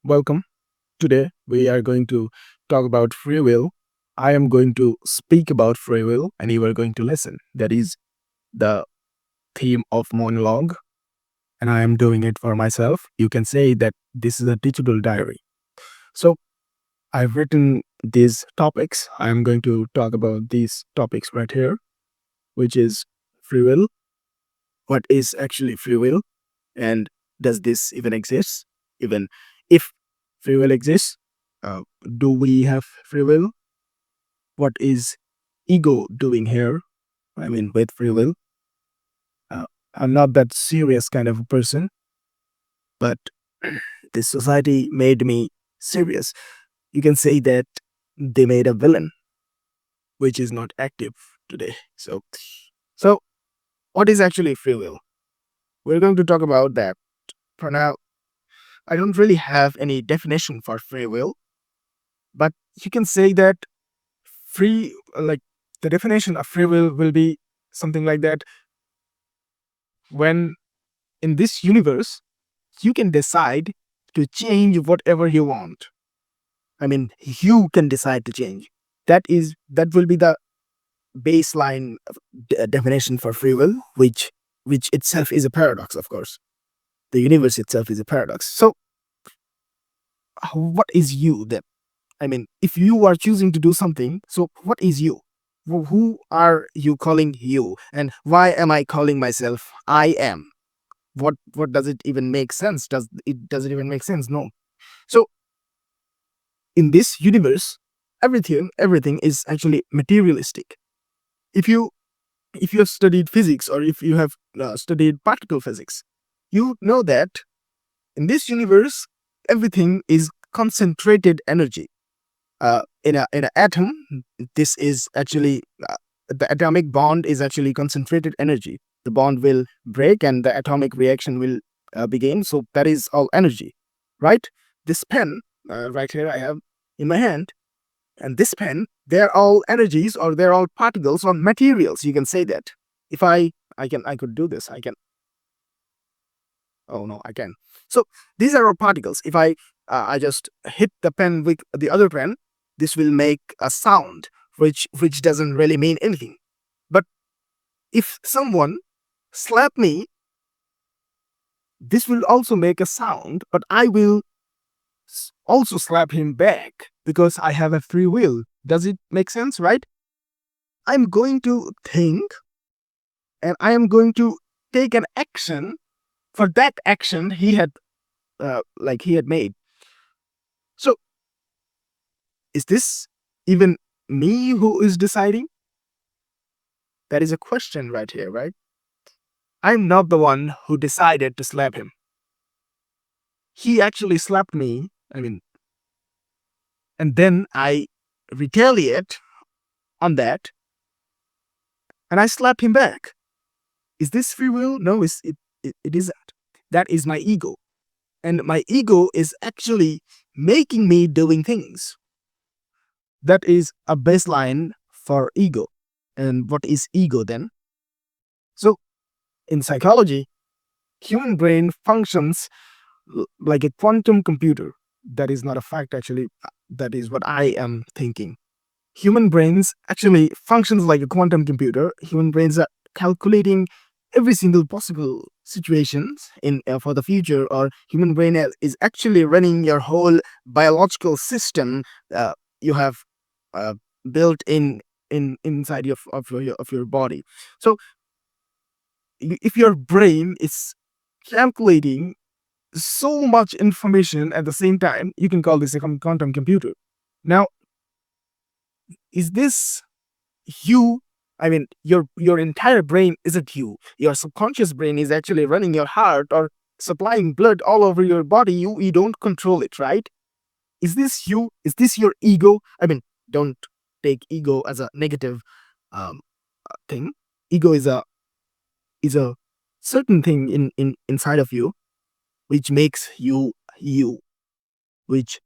Welcome. Today we are going to talk about free will. I am going to speak about free will and you are going to listen. That is the theme of monologue, and I am doing it for myself. You can say that this is a digital diary. So I've written these topics. I am going to talk about these topics right here, which is free will. What is actually free will? And does this even exist? Even if free will exists, uh, do we have free will? What is ego doing here? I mean, with free will. Uh, I'm not that serious kind of a person, but this society made me serious. You can say that they made a villain, which is not active today. So what is actually free will? We're going to talk about that. For now, I don't really have any definition for free will, but you can say that like the definition of free will be something like that. When in this universe, you can decide to change whatever you want. I mean, you can decide to change. That will be the baseline definition for free will, which itself is a paradox. Of course, the universe itself is a paradox. So, what is you then? I mean, if you are choosing to do something, so what is you? Who are you calling you, and why am I calling myself I am? What does it even make sense? Does it even make sense? No. So in this universe, everything is actually materialistic. If you have studied physics, or if you have studied particle physics, you know that in this universe everything is concentrated energy. In an atom, this is actually the atomic bond is actually concentrated energy. The bond will break and the atomic reaction will begin. So that is all energy, right? This pen right here I have in my hand, and this pen, they're all energies, or they're all particles or materials. You can say that. If I could do this. I can. Oh no, I can. So these are all particles. If I just hit the pen with the other pen, this will make a sound, which doesn't really mean anything. But if someone slap me, this will also make a sound, but I will also slap him back because I have a free will. Does it make sense, right? I'm going to think, and I am going to take an action for that action he had made. So is this even me who is deciding? That is a question right here, right? I'm not the one who decided to slap him. He actually slapped me. I mean, and then I retaliate on that and I slap him back. Is this free will? No, it isn't. That is my ego. And my ego is actually making me doing things. That is a baseline for ego. And what is ego then? So, in psychology, human brain functions like a quantum computer. That is not a fact, actually. That is what I am thinking. Human brains actually functions like a quantum computer. Human brains are calculating every single possible situations in for the future, or human brain is actually running your whole biological system you have uh, built inside of your body. So if your brain is calculating so much information at the same time, you can call this a quantum computer. Now, is this you? I mean, your entire brain isn't you. Your subconscious brain is actually running your heart or supplying blood all over your body. You don't control it, right? Is this you? Is this your ego? I mean, don't take ego as a negative um, thing. Ego is a certain thing inside of you, which makes you you, which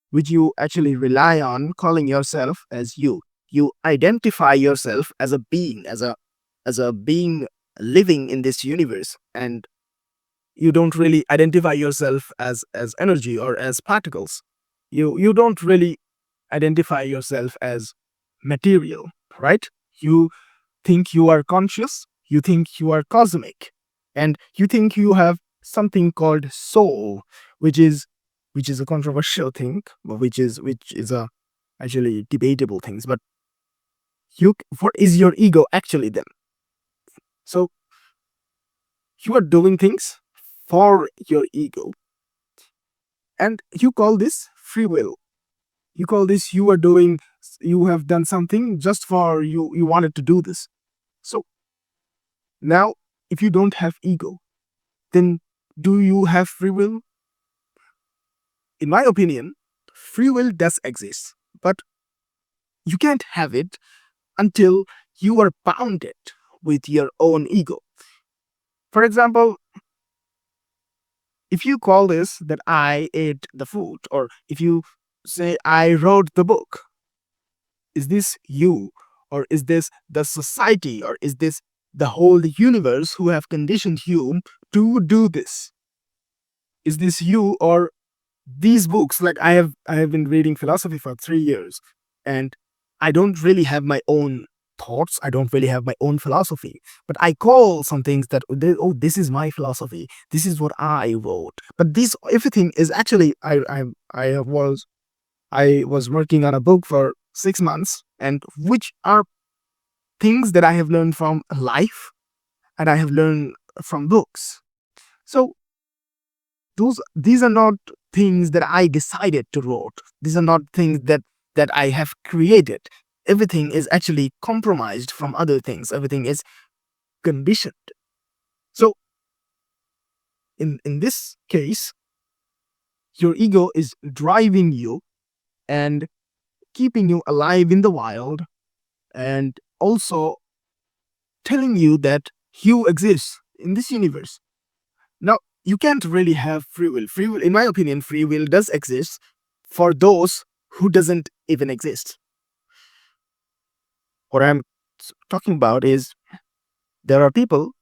which you actually rely on calling yourself as you. You identify yourself as a being, as a being living in this universe, and you don't really identify yourself as energy or as particles. You don't really identify yourself as material, right? You think you are conscious, you think you are cosmic, and you think you have something called soul, which is a controversial thing, which is a actually debatable things. But what is your ego actually then? So you are doing things for your ego, and you call this free will. You call this you have done something just for you wanted to do this. So now, if you don't have ego, then do you have free will? In my opinion, free will does exist, but you can't have it until you are bounded with your own ego. For example, if you call this that I ate the food, or if you say I wrote the book, is this you, or is this the society, or is this the whole universe who have conditioned you to do this? Is this you, or these books? Like I have been reading philosophy for 3 years, and I don't really have my own thoughts, I don't really have my own philosophy, but I call some things that oh, this is my philosophy, this is what I wrote. But this everything is actually I was working on a book for 6 months, and which are things that I have learned from life and I have learned from books. So these are not things that I decided to wrote. These are not things that I have created. Everything is actually compromised from other things. Everything is conditioned. So in this case, your ego is driving you and keeping you alive in the wild, and also telling you that you exist in this universe. Now, you can't really have free will. Free will, in my opinion, free will does exist for those who doesn't even exist. What I'm talking about is there are people,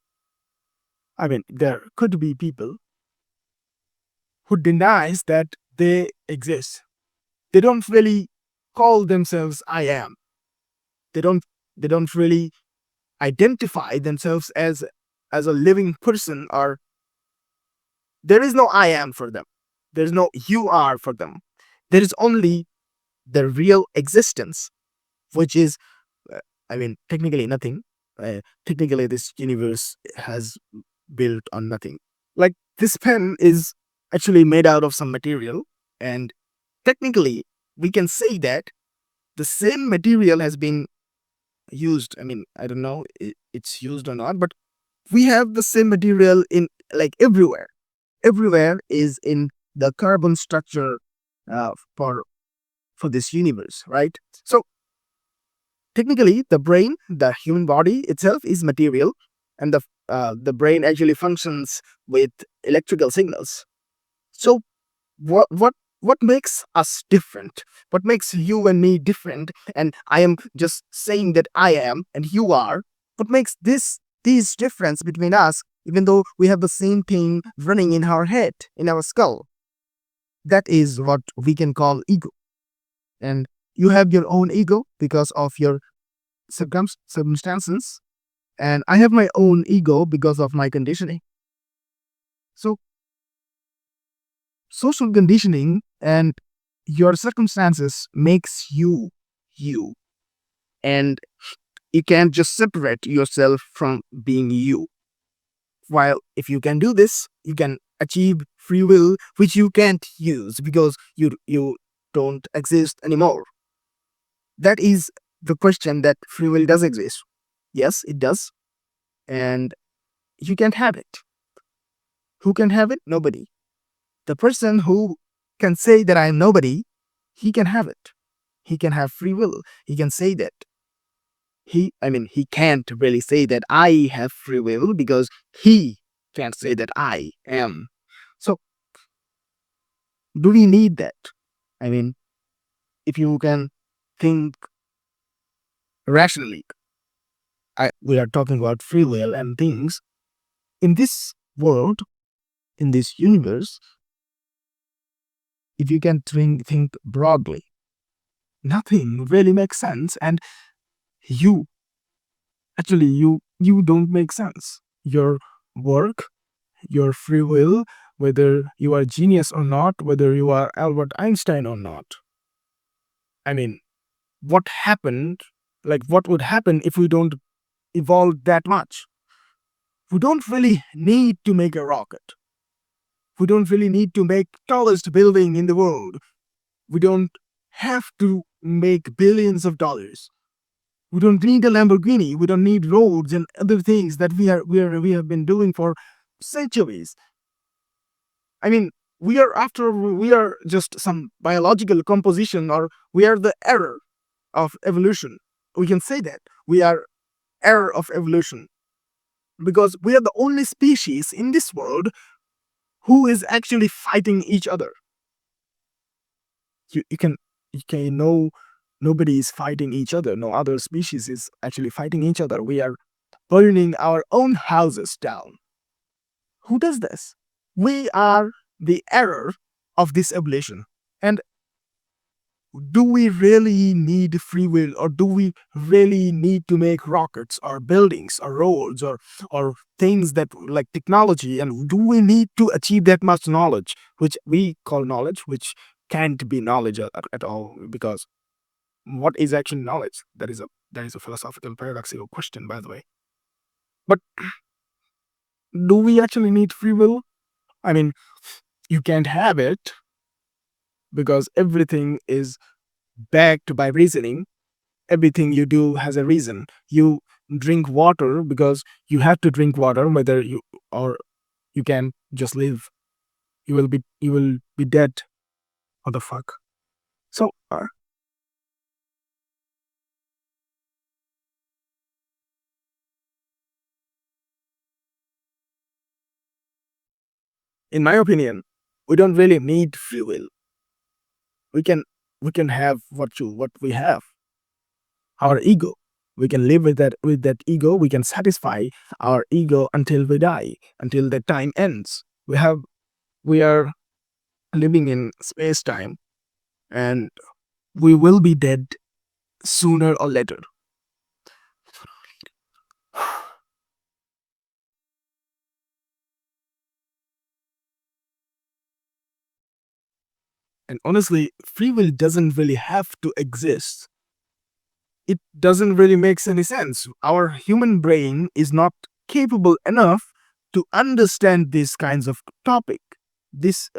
I mean, there could be people who denies that they exist. They don't really call themselves I am. They don't really identify themselves as a living person, or there is no I am for them. There's no you are for them. There is only the real existence, which is, I mean, technically nothing. Technically, this universe has built on nothing. Like this pen is actually made out of some material, and technically, we can say that the same material has been used. I mean, I don't know it's used or not, but we have the same material in like everywhere. Everywhere is in the carbon structure for this universe, right? So technically, the brain, the human body itself, is material, and the brain actually functions with electrical signals. So what makes us different? What makes you and me different? And I am just saying that I am and you are. What makes this difference between us, even though we have the same thing running in our head, in our skull? That is what we can call ego. And you have your own ego because of your circumstances, and I have my own ego because of my conditioning. So social conditioning and your circumstances makes you you, and you can't just separate yourself from being you. While if you can do this, you can achieve free will, which you can't use because you don't exist anymore. That is the question, that free will does exist. Yes, it does, and you can't have it. Who can have it? Nobody. The person who can say that I am nobody, he can have it. He can have free will. He can say that. He can't really say that I have free will because he can't say that I am. So, do we need that? I mean, if you can think rationally, we are talking about free will and things. In this world, in this universe, if you can think broadly, nothing really makes sense. And you you don't make sense. Your work, your free will, whether you are genius or not, whether you are Albert Einstein or not. I mean, what happened, like what would happen if we don't evolve that much? We don't really need to make a rocket. We don't really need to make tallest building in the world. We don't have to make billions of dollars. We don't need a Lamborghini. We don't need roads and other things that we have been doing for centuries. I mean, we are just some biological composition, or we are the error of evolution. We can say that we are error of evolution because we are the only species in this world who is actually fighting each other. You can know nobody is fighting each other. No other species is actually fighting each other. We are burning our own houses down. Who does this? We are the error of this evolution. And do we really need free will, or do we really need to make rockets or buildings or roads or things that like technology, and do we need to achieve that much knowledge, which we call knowledge, which can't be knowledge at all? Because what is actually knowledge? That is a philosophical paradoxical question, by the way. But do we actually need free will? I mean, you can't have it because everything is backed by reasoning. Everything you do has a reason. You drink water because you have to drink water, whether you or you can just live. You will be dead. What the fuck? So in my opinion, we don't really need free will. We can we can have what we have, our ego. We can live with that ego. We can satisfy our ego until we die, until the time ends. We are living in space time, and we will be dead sooner or later. And honestly, free will doesn't really have to exist. It doesn't really make any sense. Our human brain is not capable enough to understand these kinds of topic. This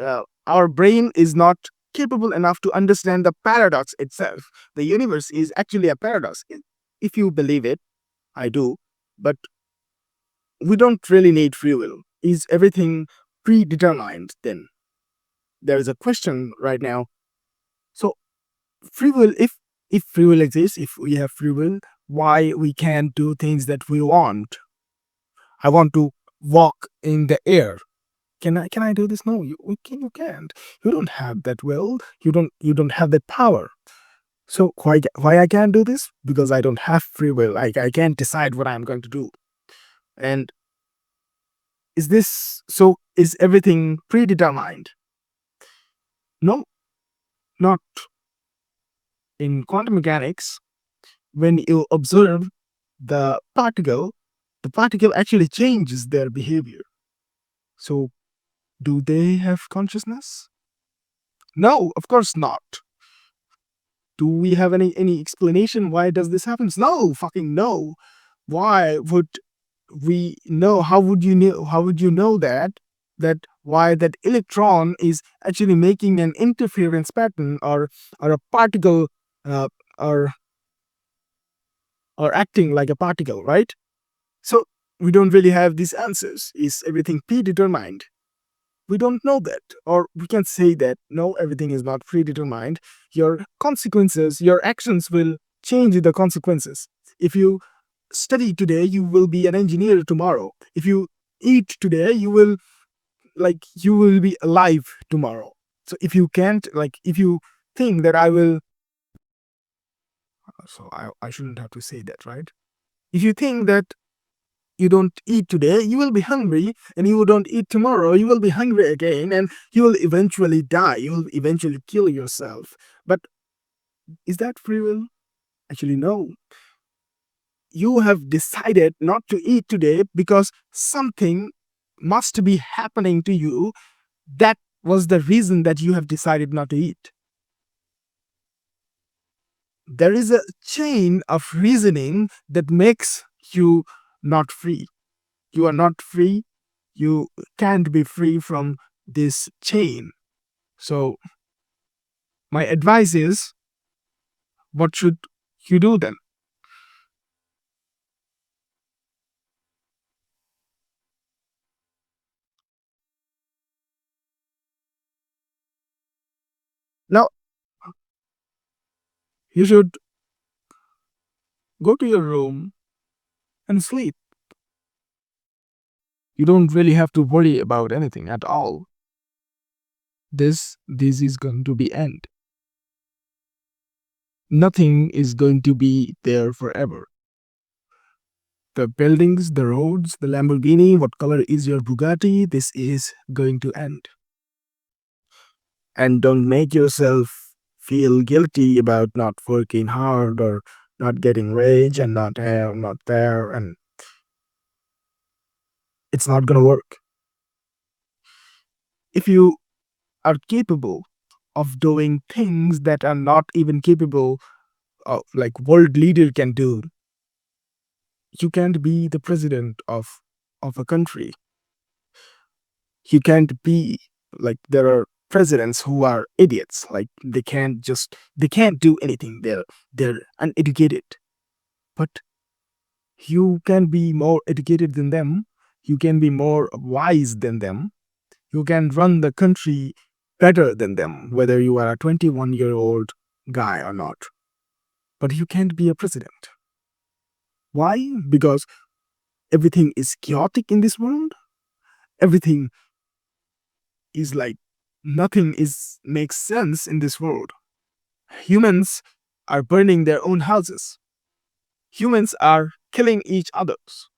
Our brain is not capable enough to understand the paradox itself. The universe is actually a paradox. If you believe it, I do, but we don't really need free will. Is everything predetermined then? There is a question right now. So free will, if free will exists, if we have free will, why we can't do things that we want? I want to walk in the air. Can I do this? No, you can't. You don't have that will. You don't have that power. So why I can't do this? Because I don't have free will. I can't decide what I'm going to do. And is everything predetermined? No, not in quantum mechanics. When you observe the particle, the particle actually changes their behavior. So, do they have consciousness? No, of course not. Do we have any explanation why does this happen? No, fucking no. Why would we know? How would you know that why that electron is actually making an interference pattern, or a particle, uh, or or acting like a particle, right? So we don't really have these answers. Is everything predetermined? We don't know that. Or we can say that no, everything is not predetermined. Your consequences, your actions will change the consequences. If you study today, you will be an engineer tomorrow. If you eat today, you will be alive tomorrow. So if you think that I will, so I shouldn't have to say that, right? If you think that you don't eat today, you will be hungry, and you don't eat tomorrow, you will be hungry again, and you will eventually die. You will eventually kill yourself. But is that free will? Actually, no. You have decided not to eat today because something must be happening to you. That was the reason that you have decided not to eat. There is a chain of reasoning that makes you not free. You are not free. You can't be free from this chain. So, my advice is, what should you do then? Now, you should go to your room and sleep. You don't really have to worry about anything at all. This is going to be end. Nothing is going to be there forever. The buildings, the roads, the Lamborghini, what color is your Bugatti, this is going to end. And don't make yourself feel guilty about not working hard or not getting rich and not here, not there, and it's not gonna work. If you are capable of doing things that are not even capable of, like world leader can do, you can't be the president of a country. You can't be, like, there are presidents who are idiots, like they can't do anything, they're uneducated. But you can be more educated than them, you can be more wise than them, you can run the country better than them, whether you are a 21-year-old guy or not. But you can't be a president. Why? Because everything is chaotic in this world. Everything is like, nothing is makes sense in this world. Humans are burning their own houses. Humans are killing each others.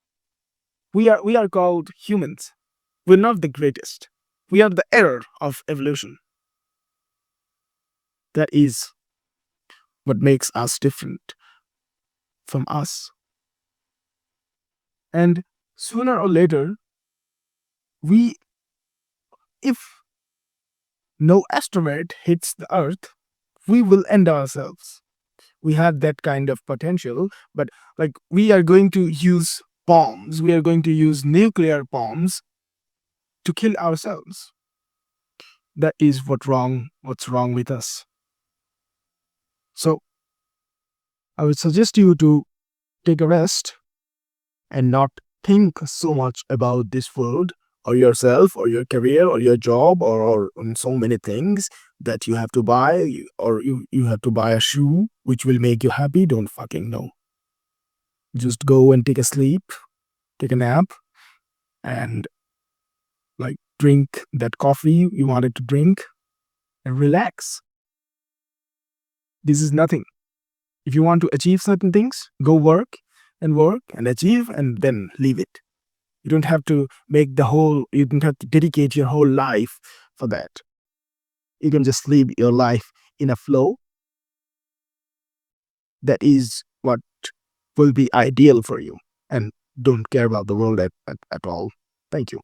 We are called humans. We're not the greatest. We are the error of evolution. That is what makes us different from us. And sooner or later, we if no asteroid hits the earth, we will end ourselves. We have that kind of potential, but like, we are going to use bombs, we are going to use nuclear bombs to kill ourselves. That is what's wrong with us. So I would suggest you to take a rest and not think so much about this world or yourself or your career or your job or on so many things that you have to buy, or you have to buy a shoe which will make you happy. Don't fucking know. Just go and take a sleep, take a nap, and like drink that coffee you wanted to drink and relax. This is nothing. If you want to achieve certain things, go work and achieve and then leave it. You don't have to you don't have to dedicate your whole life for that. You can just live your life in a flow. That is what will be ideal for you. And don't care about the world at all. Thank you.